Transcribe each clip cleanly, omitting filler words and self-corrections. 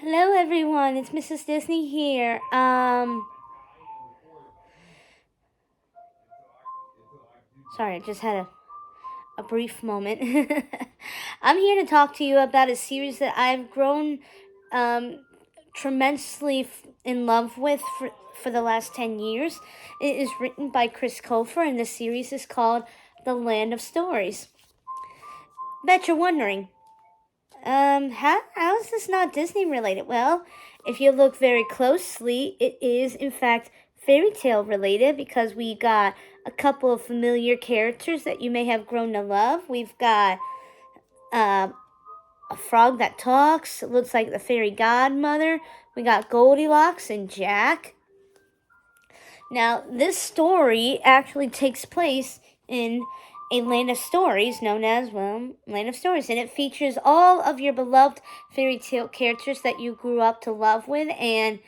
Hello everyone, it's Mrs. Disney here. Sorry, I just had a brief moment. I'm here to talk to you about a series that I've grown tremendously in love with for the last 10 years. It is written by Chris Colfer, and the series is called The Land of Stories. Bet you're wondering, how is this not Disney related? Well, if you look very closely, it is in fact fairy tale related because we got a couple of familiar characters that you may have grown to love. We've got a frog that talks. It looks like the fairy godmother. We got Goldilocks and Jack. Now, this story actually takes place in a land of stories known as, Land of Stories. And it features all of your beloved fairy tale characters that you grew up to love with. And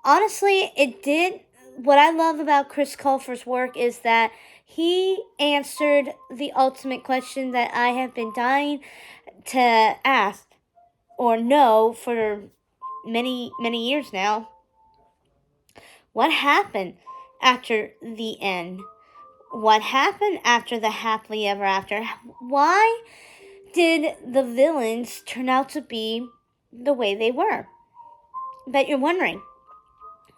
honestly, what I love about Chris Colfer's work is that he answered the ultimate question that I have been dying to ask or know for many, many years now. What happened after the end? What happened after the happily ever after? Why did the villains turn out to be the way they were? Bet you're wondering,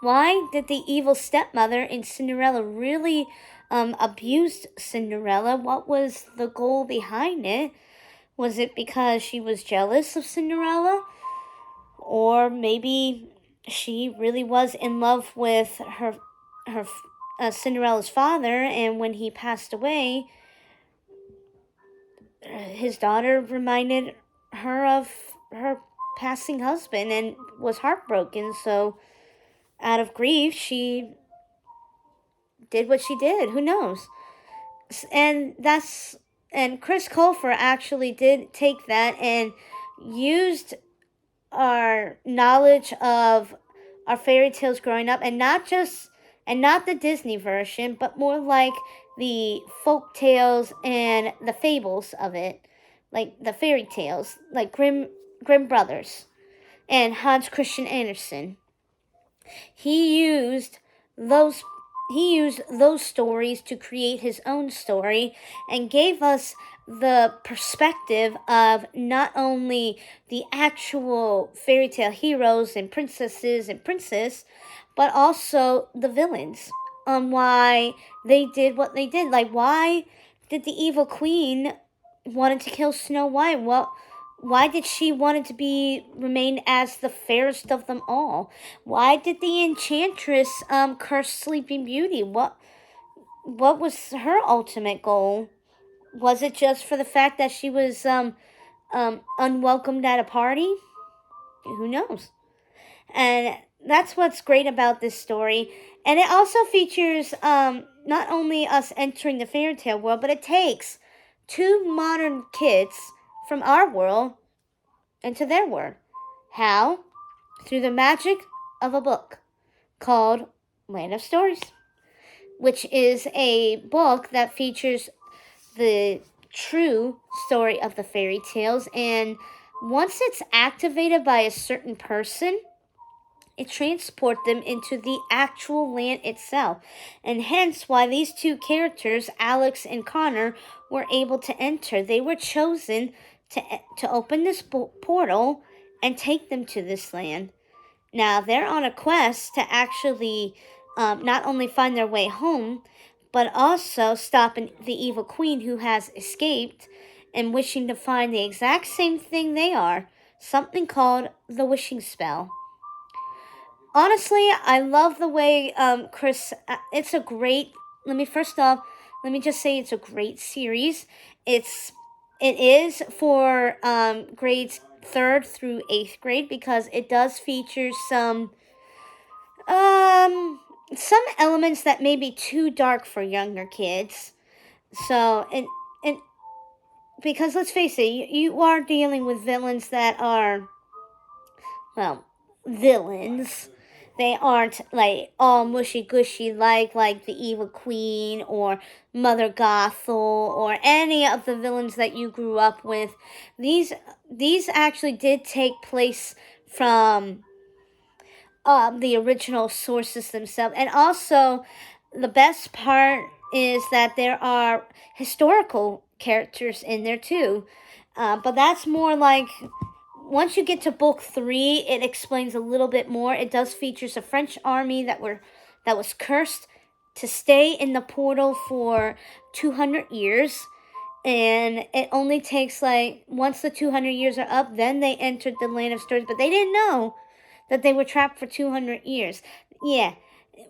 why did the evil stepmother in Cinderella really abuse Cinderella? What was the goal behind it? Was it because she was jealous of Cinderella? Or maybe she really was in love with her Cinderella's father, and when he passed away, his daughter reminded her of her passing husband and was heartbroken. So, out of grief, she did what she did. Who knows? And Chris Colfer actually did take that and used our knowledge of our fairy tales growing up, and not the Disney version, but more like the folk tales and the fables of it, like the fairy tales, like Grimm Brothers and Hans Christian Andersen. He used those stories to create his own story and gave us the perspective of not only the actual fairy tale heroes and princesses and princes, but also the villains, on why they did what they did. Like, why did the evil queen wanted to kill Snow White? Why did she want to remain as the fairest of them all? Why did the Enchantress curse Sleeping Beauty? What was her ultimate goal? Was it just for the fact that she was unwelcomed at a party? Who knows? And that's what's great about this story. And it also features not only us entering the fairy tale world, but it takes two modern kids from our world into their world. How? Through the magic of a book called Land of Stories, which is a book that features the true story of the fairy tales. And once it's activated by a certain person, it transports them into the actual land itself. And hence why these two characters, Alex and Connor, were able to enter. They were chosen to open this portal and take them to this land. Now, they're on a quest to actually not only find their way home, but also stop the evil queen who has escaped and wishing to find the exact same thing they are, something called the wishing spell. Honestly, I love the way Chris. It's a great. Let me just say it's a great series. It is for grades 3rd through 8th grade because it does feature some elements that may be too dark for younger kids. So and because let's face it, you are dealing with villains that are, well, villains. They aren't like all mushy gushy like the evil queen or Mother Gothel or any of the villains that you grew up with. These actually did take place from the original sources themselves. And also, the best part is that there are historical characters in there too. But that's more like, once you get to book 3, it explains a little bit more. It does features a French army that was cursed to stay in the portal for 200 years. And it only takes, like, once the 200 years are up, then they entered the land of stories. But they didn't know that they were trapped for 200 years. Yeah,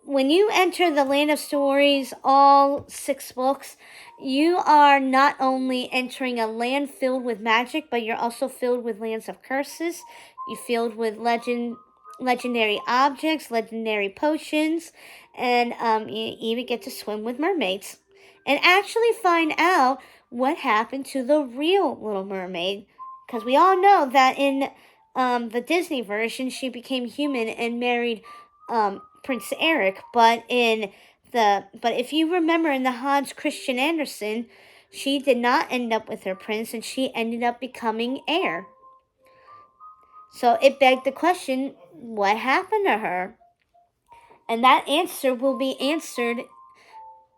when you enter the land of stories, all 6 books, you are not only entering a land filled with magic, but you're also filled with lands of curses. You're filled with legendary objects, legendary potions, and you even get to swim with mermaids. And actually find out what happened to the real Little Mermaid. Because we all know that in the Disney version, she became human and married Prince Eric. But if you remember in the Hans Christian Andersen, she did not end up with her prince, and she ended up becoming heir. So it begged the question, what happened to her? And that answer will be answered,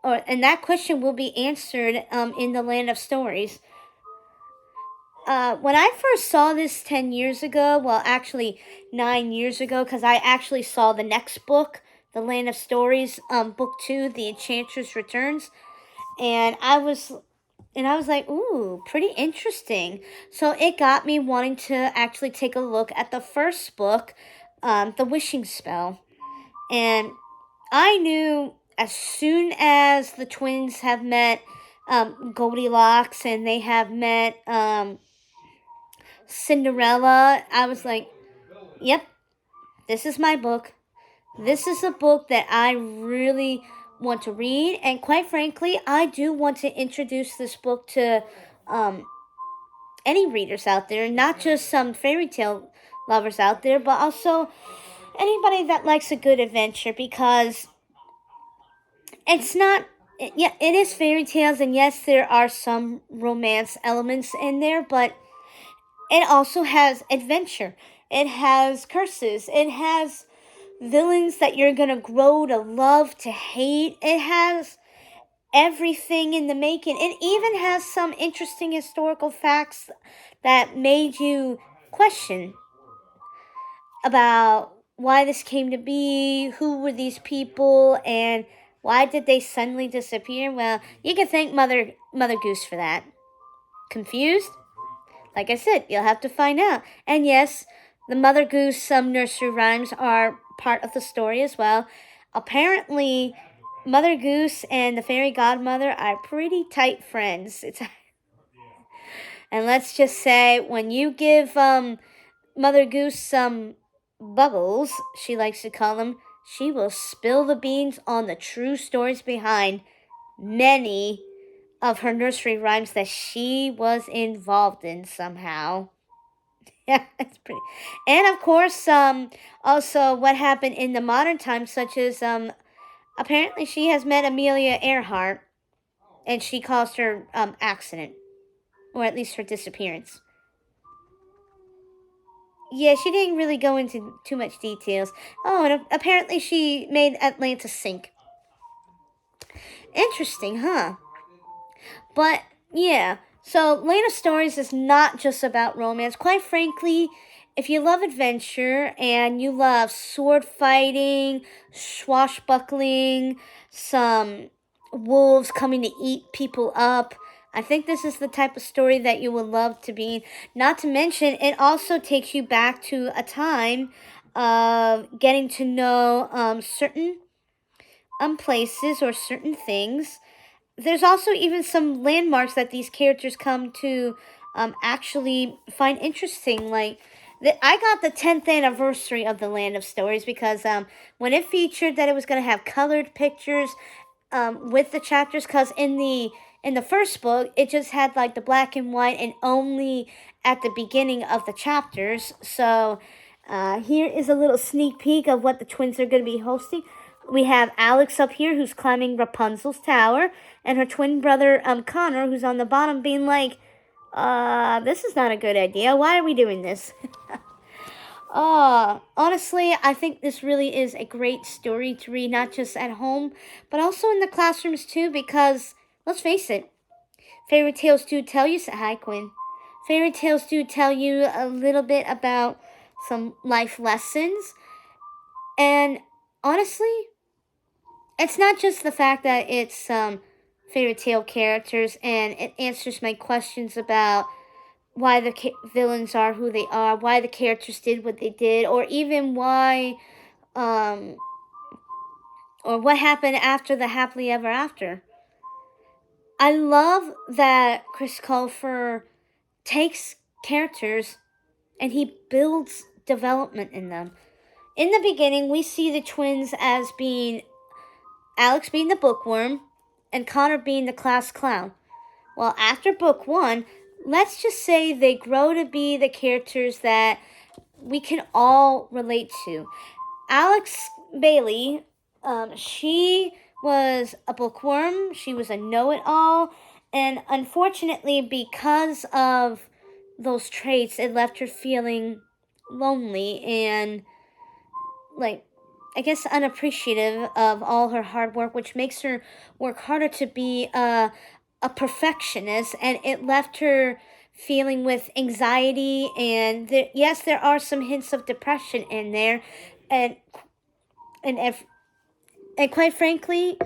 and that question will be answered in the Land of Stories. When I first saw this 10 years ago, well, actually 9 years ago, because I actually saw the next book, The Land of Stories, book 2, The Enchantress Returns, and I was like, ooh, pretty interesting. So it got me wanting to actually take a look at the first book, The Wishing Spell. And I knew as soon as the twins have met Goldilocks and they have met Cinderella, I was like, yep, this is my book. This is a book that I really want to read, and quite frankly, I do want to introduce this book to any readers out there, not just some fairy tale lovers out there, but also anybody that likes a good adventure, because it's not, yeah, it is fairy tales, and yes, there are some romance elements in there, but it also has adventure. It has curses. It has villains that you're going to grow to love, to hate. It has everything in the making. It even has some interesting historical facts that made you question about why this came to be, who were these people, and why did they suddenly disappear. Well, you can thank Mother Goose for that. Confused? Like I said, you'll have to find out. And yes, the Mother Goose nursery rhymes are part of the story as well. Apparently, Mother Goose and the fairy godmother are pretty tight friends. And let's just say, when you give Mother Goose some bubbles, she likes to call them, she will spill the beans on the true stories behind many of her nursery rhymes that she was involved in somehow. Yeah, it's pretty. And of course, also what happened in the modern times, such as apparently she has met Amelia Earhart, and she caused her accident, or at least her disappearance. Yeah, she didn't really go into too much details. Oh, and apparently she made Atlantis sink. Interesting, huh? But yeah, so Land of Stories is not just about romance. Quite frankly, if you love adventure and you love sword fighting, swashbuckling, some wolves coming to eat people up, I think this is the type of story that you will love to be. Not to mention, it also takes you back to a time of getting to know certain places or certain things. There's also even some landmarks that these characters come to actually find interesting. Like, I got the 10th anniversary of the Land of Stories because when it featured that it was going to have colored pictures with the chapters, because in the first book, it just had like the black and white and only at the beginning of the chapters. So here is a little sneak peek of what the twins are going to be hosting. We have Alex up here, who's climbing Rapunzel's tower, and her twin brother, Connor, who's on the bottom, being like, this is not a good idea. Why are we doing this? Honestly, I think this really is a great story to read, not just at home, but also in the classrooms too, because, let's face it, fairy tales do tell you, hi Quinn, fairy tales do tell you a little bit about some life lessons, and honestly, it's not just the fact that it's fairy tale characters, and it answers my questions about why the villains are who they are, why the characters did what they did, or even why, um, or what happened after the happily ever after. I love that Chris Colfer takes characters and he builds development in them. In the beginning, we see the twins as being Alex being the bookworm and Connor being the class clown. Well, after book one, let's just say they grow to be the characters that we can all relate to. Alex Bailey, she was a bookworm, she was a know-it-all, and unfortunately, because of those traits, it left her feeling lonely and, like, I guess unappreciative of all her hard work, which makes her work harder to be a perfectionist, and it left her feeling with anxiety, and yes, there are some hints of depression in there, and and if and quite frankly,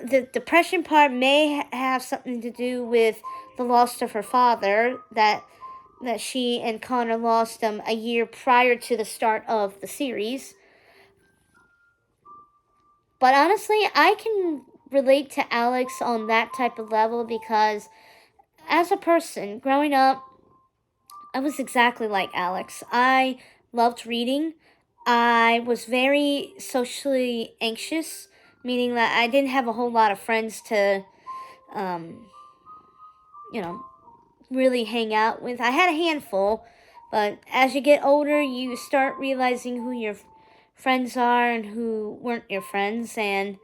the depression part may have something to do with the loss of her father that she and Connor lost a year prior to the start of the series. But honestly, I can relate to Alex on that type of level because as a person growing up, I was exactly like Alex. I loved reading. I was very socially anxious, meaning that I didn't have a whole lot of friends to, um, really hang out with. I had a handful, but as you get older, you start realizing who your friends are and who weren't your friends, and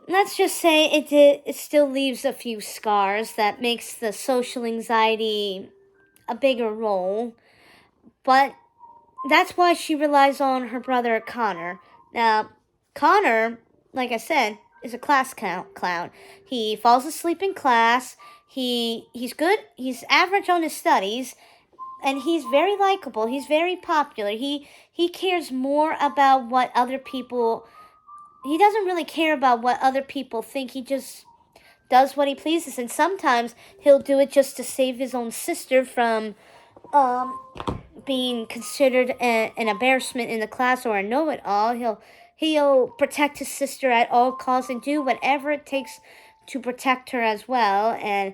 let's just say it still leaves a few scars that makes the social anxiety a bigger role. But that's why she relies on her brother Connor. Now, Connor, like I said, is a class clown. He falls asleep in class. He's good. He's average on his studies, and he's very likable. He's very popular. He cares more about what other people. He doesn't really care about what other people think. He just does what he pleases, and sometimes he'll do it just to save his own sister from um being considered an embarrassment in the class or a know-it-all. He'll protect his sister at all costs and do whatever it takes to protect her as well. And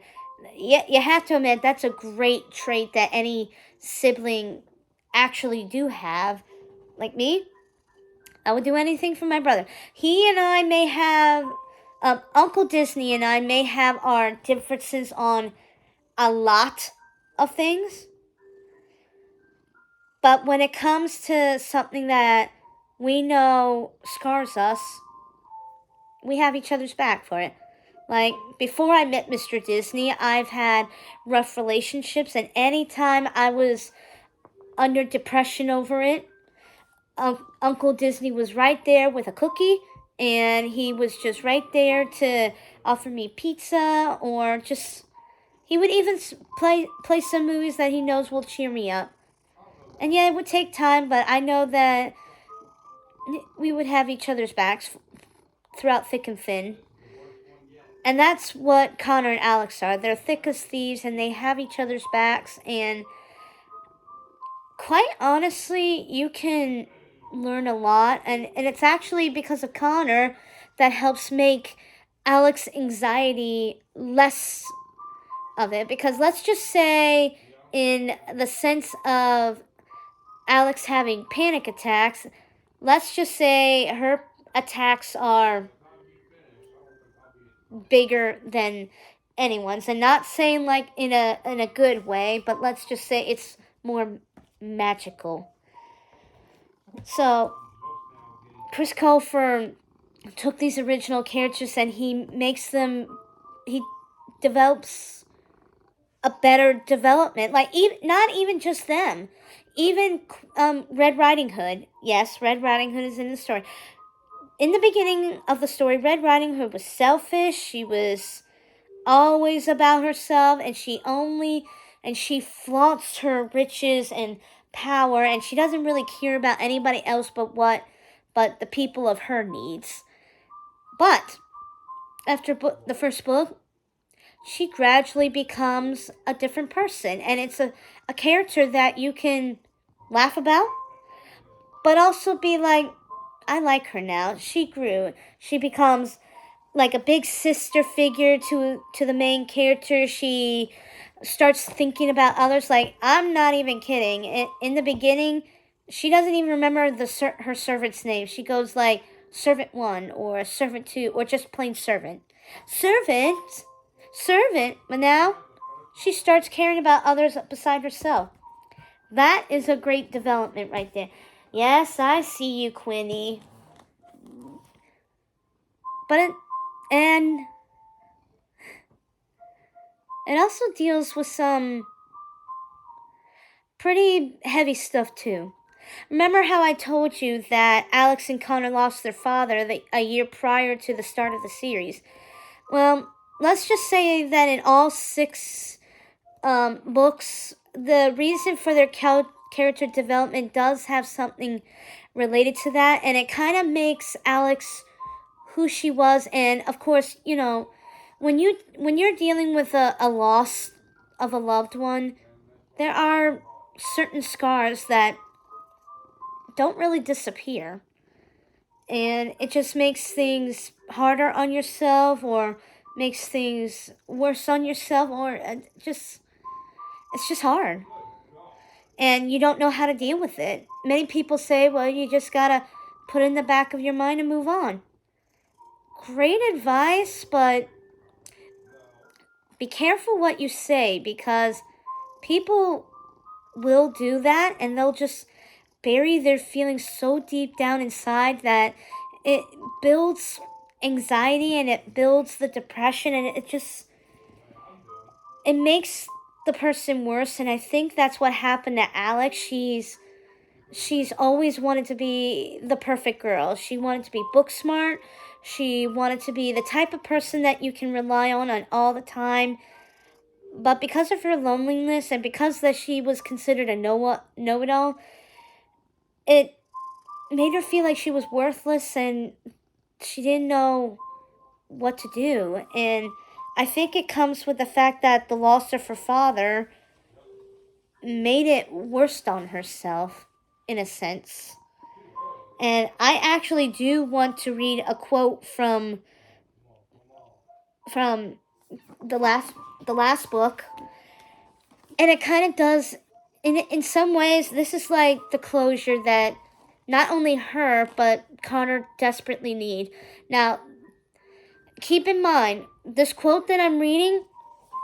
you have to admit that's a great trait that any sibling actually do have. Like me, I would do anything for my brother. He and I may have, Uncle Disney and I may have our differences on a lot of things. But when it comes to something that we know scars us, we have each other's back for it. Like, before I met Mr. Disney, I've had rough relationships, and anytime I was under depression over it, Uncle Disney was right there with a cookie, and he was just right there to offer me pizza, or just, he would even play some movies that he knows will cheer me up. And yeah, it would take time, but I know that we would have each other's backs throughout thick and thin. And that's what Connor and Alex are. They're thick as thieves, and they have each other's backs. And quite honestly, you can learn a lot. And it's actually because of Connor that helps make Alex's anxiety less of it. Because let's just say, in the sense of Alex having panic attacks, let's just say her attacks are bigger than anyone's, and not saying like in a good way, but let's just say it's more magical. So Chris Colfer took these original characters and he develops a better development. Like, not even just them, even Red Riding Hood. Yes, Red Riding Hood is in the story. In the beginning of the story, Red Riding Hood was selfish. She was always about herself, and she flaunts her riches and power, and she doesn't really care about anybody else but the people of her needs. But after the first book, she gradually becomes a different person, and it's a character that you can laugh about, but also be like, I like her now. She grew. She becomes like a big sister figure to the main character. She starts thinking about others. Like, I'm not even kidding. In the beginning, she doesn't even remember her servant's name. She goes like Servant 1 or Servant 2 or just plain Servant. Servant. But now she starts caring about others beside herself. That is a great development right there. Yes, I see you, Quinny. But it also deals with some pretty heavy stuff too. Remember how I told you that Alex and Connor lost their father a year prior to the start of the series? Well, let's just say that in all 6 books, the reason for their character development does have something related to that, and it kind of makes Alex who she was. And of course, you know, when you're dealing with a loss of a loved one, there are certain scars that don't really disappear, and it just makes things harder on yourself, or makes things worse on yourself, or it's just hard, and you don't know how to deal with it. Many people say, well, you just gotta put it in the back of your mind and move on. Great advice, but be careful what you say, because people will do that, and they'll just bury their feelings so deep down inside that it builds anxiety, and it builds the depression, and it makes the person worse. And I think that's what happened to Alex. She's always wanted to be the perfect girl. She wanted to be book smart. She wanted to be the type of person that you can rely on all the time. But because of her loneliness, and because that she was considered a know-it-all, it made her feel like she was worthless, and she didn't know what to do. And I think it comes with the fact that the loss of her father made it worse on herself, in a sense. And I actually do want to read a quote from the last book, and it kind of does, in some ways, this is like the closure that not only her but Connor desperately need. Now, keep in mind, this quote that I'm reading,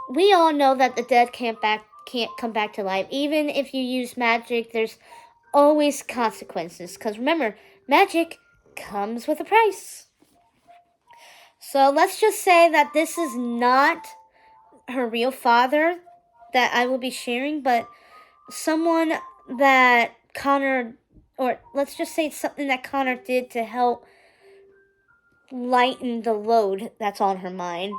we all know that the dead can't come back to life. Even if you use magic, there's always consequences. Because remember, magic comes with a price. So let's just say that this is not her real father that I will be sharing, but someone that Connor, or let's just say it's something that Connor did to help lighten the load that's on her mind.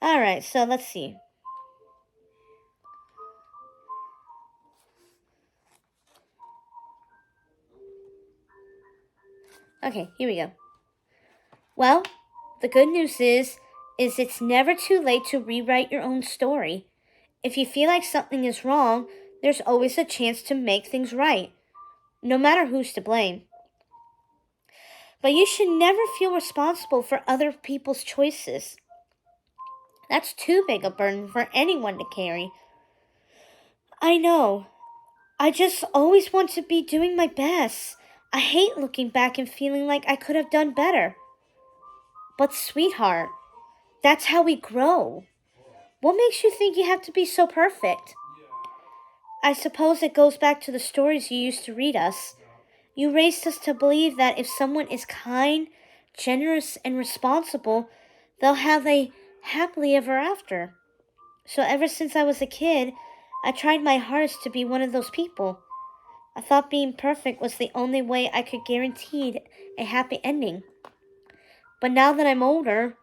Alright, so let's see. Okay, here we go. Well, the good news is it's never too late to rewrite your own story. If you feel like something is wrong, there's always a chance to make things right, no matter who's to blame. But you should never feel responsible for other people's choices. That's too big a burden for anyone to carry. I know. I just always want to be doing my best. I hate looking back and feeling like I could have done better. But sweetheart, that's how we grow. What makes you think you have to be so perfect? I suppose it goes back to the stories you used to read us. You raised us to believe that if someone is kind, generous and responsible, they'll have a happily ever after. So ever since I was a kid, I tried my hardest to be one of those people. I thought being perfect was the only way I could guarantee a happy ending. But now that I'm older,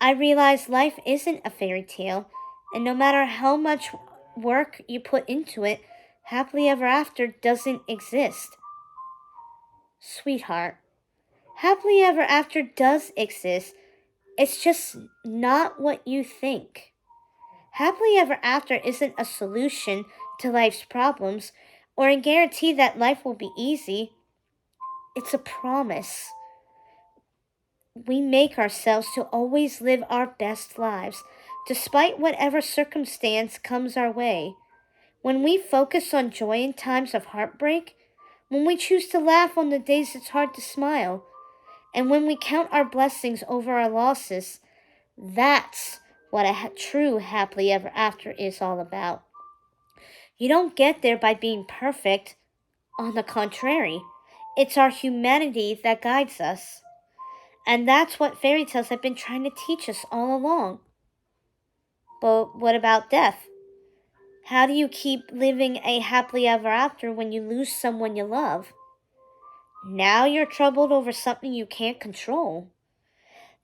I realize life isn't a fairy tale, and no matter how much work you put into it, happily ever after doesn't exist. Sweetheart, happily ever after does exist. It's just not what you think. Happily ever after isn't a solution to life's problems or a guarantee that life will be easy. It's a promise we make ourselves to always live our best lives, despite whatever circumstance comes our way. When we focus on joy in times of heartbreak, when we choose to laugh on the days it's hard to smile, and when we count our blessings over our losses, that's what a true happily ever after is all about. You don't get there by being perfect. On the contrary, it's our humanity that guides us. And that's what fairy tales have been trying to teach us all along. But what about death? How do you keep living a happily ever after when you lose someone you love? Now you're troubled over something you can't control.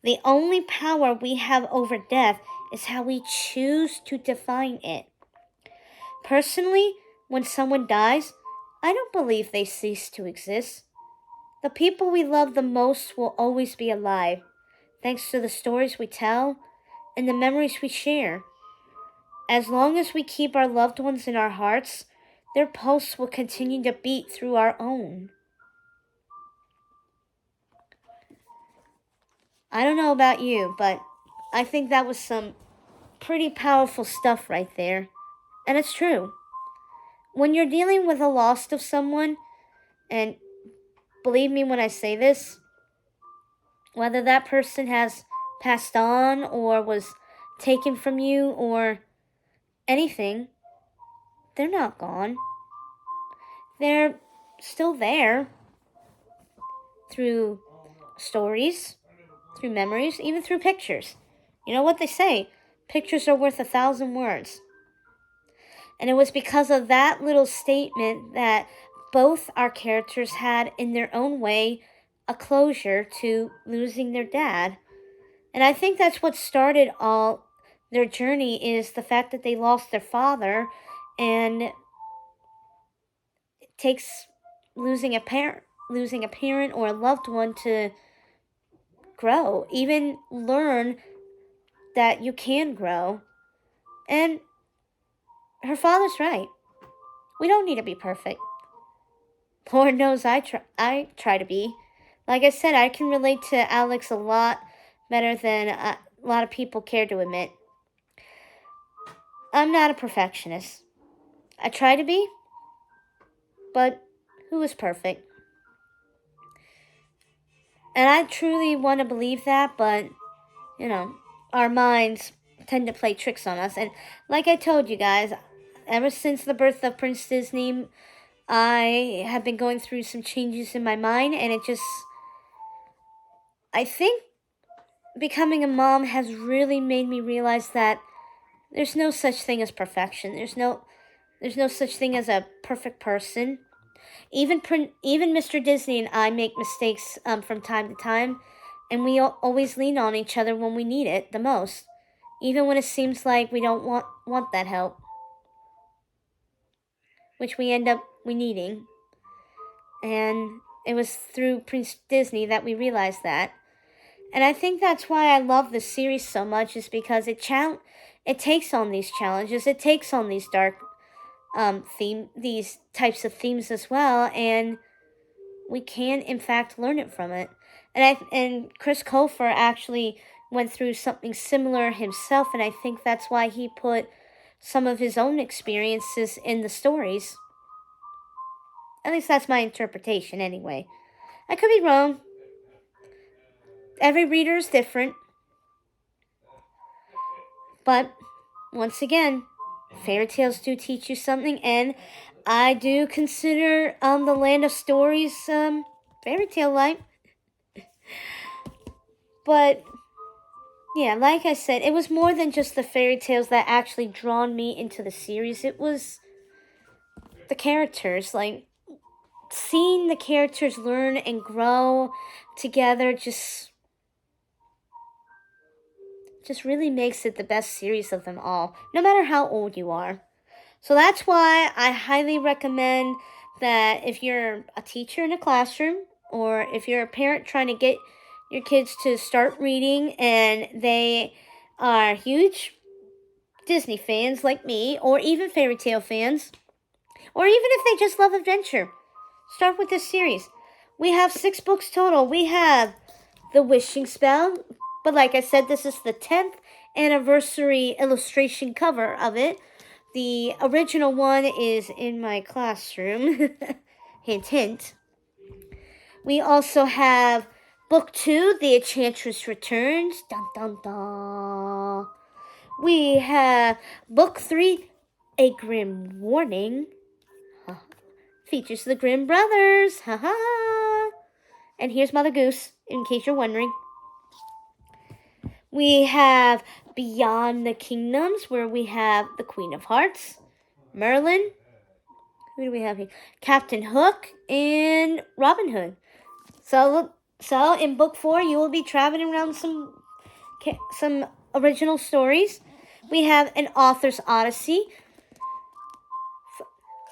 The only power we have over death is how we choose to define it. Personally, when someone dies, I don't believe they cease to exist. The people we love the most will always be alive, thanks to the stories we tell and the memories we share. As long as we keep our loved ones in our hearts, their pulse will continue to beat through our own. I don't know about you, but I think that was some pretty powerful stuff right there. And it's true. When you're dealing with the loss of someone, and believe me when I say this, whether that person has passed on or was taken from you or anything, they're not gone. They're still there through stories, through memories, even through pictures. You know what they say? Pictures are worth 1,000 words. And it was because of that little statement that both our characters had, in their own way, a closure to losing their dad. And I think that's what started all their journey, is the fact that they lost their father, and it takes losing a parent or a loved one to grow, even learn that you can grow. And her father's right. We don't need to be perfect. Lord knows I try to be. Like I said, I can relate to Alex a lot better than a lot of people care to admit. I'm not a perfectionist. I try to be, but who is perfect? And I truly want to believe that, but, our minds tend to play tricks on us. And like I told you guys, ever since the birth of Prince Disney, I have been going through some changes in my mind, and I think becoming a mom has really made me realize that there's no such thing as perfection. There's no such thing as a perfect person. Even Mr. Disney and I make mistakes from time to time, and we always lean on each other when we need it the most, even when it seems like we don't want that help, which we end up needing. And it was through Prince Disney that we realized that. And I think that's why I love this series so much, is because it takes on these challenges, it takes on these dark these types of themes as well, and we can in fact learn it from it. And Chris Colfer actually went through something similar himself, and I think that's why he put some of his own experiences in the stories. At least that's my interpretation anyway. I could be wrong. Every reader is different. But once again, fairy tales do teach you something, and I do consider the Land of Stories fairy tale like. But yeah, like I said, it was more than just the fairy tales that actually drawn me into the series. It was the characters, like seeing the characters learn and grow together just really makes it the best series of them all, no matter how old you are. So that's why I highly recommend that if you're a teacher in a classroom, or if you're a parent trying to get your kids to start reading and they are huge Disney fans like me, or even fairy tale fans, or even if they just love adventure, start with this series. We have 6 books total. We have The Wishing Spell, but like I said, this is the 10th anniversary illustration cover of it. The original one is in my classroom. Hint, hint. We also have Book 2, The Enchantress Returns. Dun, dun, dun. We have Book 3, A Grimm Warning. Features the Grimm brothers. Ha ha. And here's Mother Goose, in case you're wondering. We have Beyond the Kingdoms, where we have the Queen of Hearts, Merlin. Who do we have here? Captain Hook and Robin Hood. So in book 4, you will be traveling around some original stories. We have an author's Odyssey.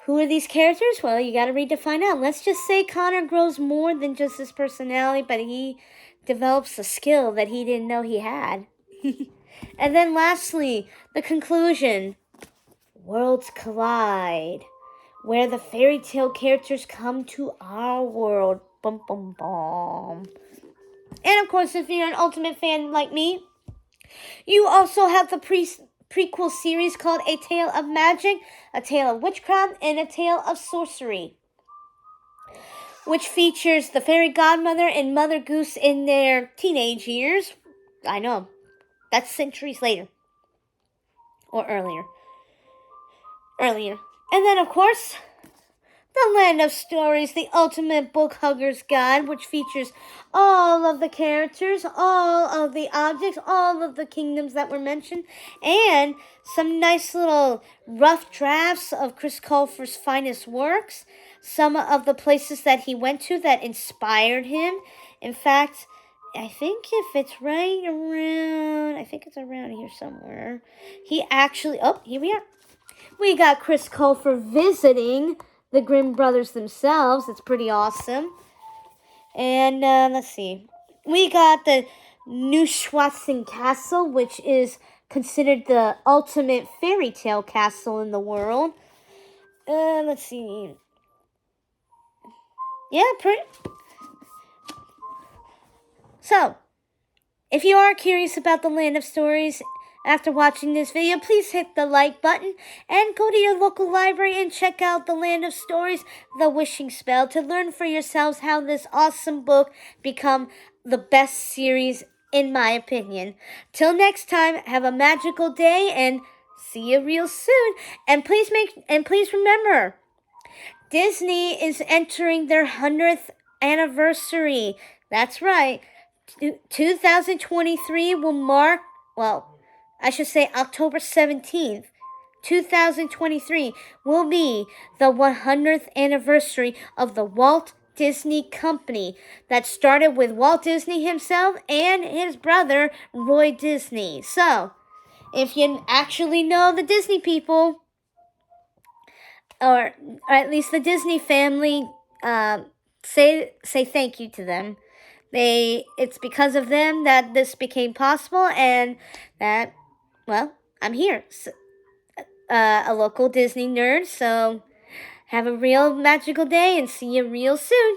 Who are these characters? Well, you got to read to find out. Let's just say Connor grows more than just his personality, but he develops a skill that he didn't know he had. And then lastly, the conclusion. Worlds collide, where the fairy tale characters come to our world. Bum, bum, bum. And of course, if you're an Ultimate fan like me, you also have the prequel series called A Tale of Magic, A Tale of Witchcraft, and A Tale of Sorcery, which features the fairy godmother and Mother Goose in their teenage years. I know, that's centuries later. Or earlier. And then, of course, The Land of Stories, the ultimate book hugger's guide, which features all of the characters, all of the objects, all of the kingdoms that were mentioned, and some nice little rough drafts of Chris Colfer's finest works, some of the places that he went to that inspired him. In fact, I think it's around here somewhere. He actually, here we are. We got Chris Colfer visiting the Grimm brothers themselves. It's pretty awesome. And let's see. We got the Neuschwanstein Castle, which is considered the ultimate fairy tale castle in the world. Let's see. Yeah, So, if you are curious about the Land of Stories after watching this video, please hit the like button and go to your local library and check out The Land of Stories, The Wishing Spell, to learn for yourselves how this awesome book become the best series in my opinion. Till next time, have a magical day and see you real soon. And please remember, Disney is entering their 100th anniversary. That's right. 2023 will mark, I should say October 17th, 2023 will be the 100th anniversary of the Walt Disney Company that started with Walt Disney himself and his brother Roy Disney. So, if you actually know the Disney people, or at least the Disney family, say thank you to them. It's because of them that this became possible, and that, I'm here, a local Disney nerd. So have a real magical day and see you real soon.